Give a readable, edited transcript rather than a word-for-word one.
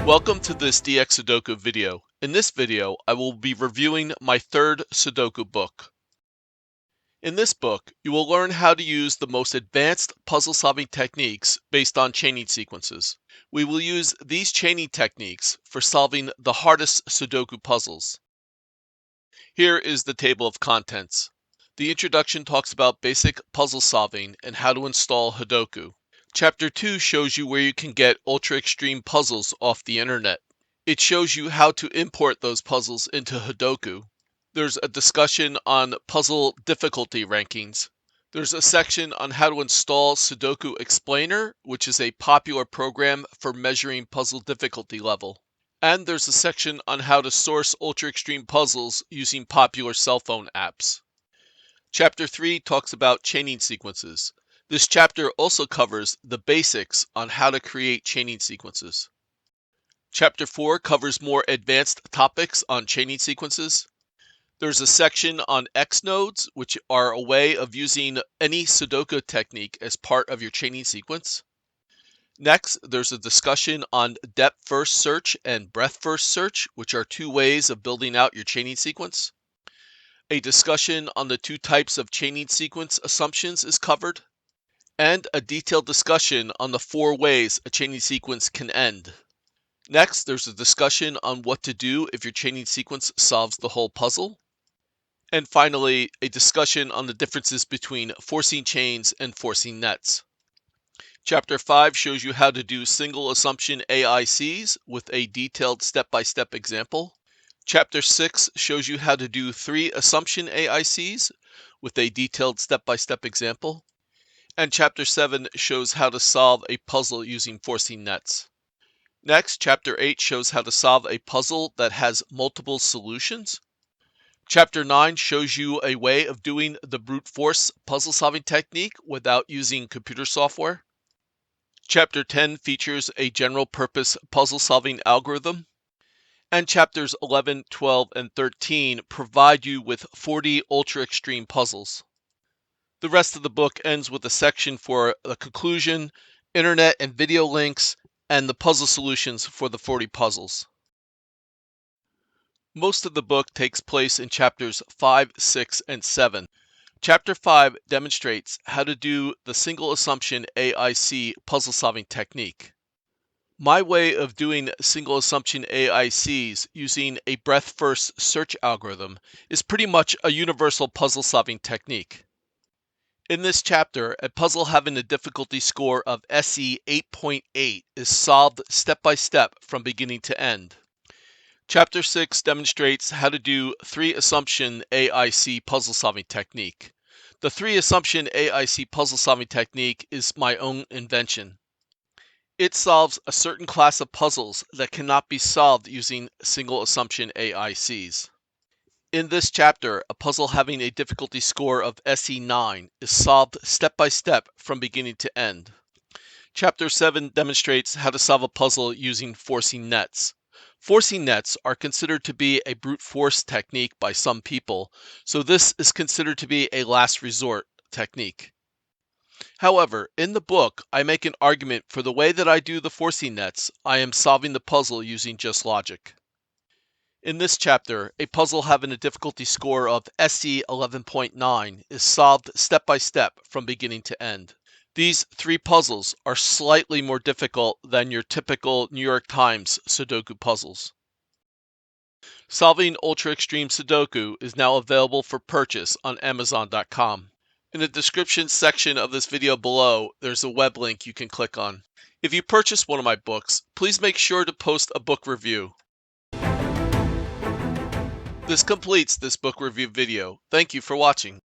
Welcome to this dxSudoku video. In this video, I will be reviewing my third Sudoku book. In this book, you will learn how to use the most advanced puzzle-solving techniques based on chaining sequences. We will use these chaining techniques for solving the hardest Sudoku puzzles. Here is the table of contents. The introduction talks about basic puzzle solving and how to install Sudoku. Chapter 2 shows you where you can get ultra-extreme puzzles off the internet. It shows you how to import those puzzles into Sudoku. There's a discussion on puzzle difficulty rankings. There's a section on how to install Sudoku Explainer, which is a popular program for measuring puzzle difficulty level. And there's a section on how to source ultra-extreme puzzles using popular cell phone apps. Chapter 3 talks about chaining sequences. This chapter also covers the basics on how to create chaining sequences. Chapter 4 covers more advanced topics on chaining sequences. There's a section on X nodes, which are a way of using any Sudoku technique as part of your chaining sequence. Next, there's a discussion on depth-first search and breadth-first search, which are two ways of building out your chaining sequence. A discussion on the two types of chaining sequence assumptions is covered. And a detailed discussion on the 4 ways a chaining sequence can end. Next, there's a discussion on what to do if your chaining sequence solves the whole puzzle. And finally, a discussion on the differences between forcing chains and forcing nets. Chapter 5 shows you how to do single assumption AICs with a detailed step-by-step example. Chapter 6 shows you how to do 3 assumption AICs with a detailed step-by-step example. And Chapter 7 shows how to solve a puzzle using forcing nets. Next, Chapter 8 shows how to solve a puzzle that has multiple solutions. Chapter 9 shows you a way of doing the brute force puzzle solving technique without using computer software. Chapter 10 features a general purpose puzzle solving algorithm. And Chapters 11, 12, and 13 provide you with 40 ultra extreme puzzles. The rest of the book ends with a section for the conclusion, internet and video links, and the puzzle solutions for the 40 puzzles. Most of the book takes place in chapters 5, 6, and 7. Chapter 5 demonstrates how to do the single assumption AIC puzzle solving technique. My way of doing single assumption AICs using a breadth-first search algorithm is pretty much a universal puzzle solving technique. In this chapter, a puzzle having a difficulty score of SE 8.8 is solved step by step from beginning to end. Chapter 6 demonstrates how to do 3 assumption AIC puzzle solving technique. The 3 assumption AIC puzzle solving technique is my own invention. It solves a certain class of puzzles that cannot be solved using single assumption AICs. In this chapter, a puzzle having a difficulty score of SE9 is solved step by step from beginning to end. Chapter 7 demonstrates how to solve a puzzle using forcing nets. Forcing nets are considered to be a brute force technique by some people, so this is considered to be a last resort technique. However, in the book, I make an argument for the way that I do the forcing nets. I am solving the puzzle using just logic. In this chapter, a puzzle having a difficulty score of SE 11.9 is solved step by step from beginning to end. These 3 puzzles are slightly more difficult than your typical New York Times Sudoku puzzles. Solving Ultra Extreme Sudoku is now available for purchase on Amazon.com. In the description section of this video below, there's a web link you can click on. If you purchase one of my books, please make sure to post a book review. This completes this book review video. Thank you for watching.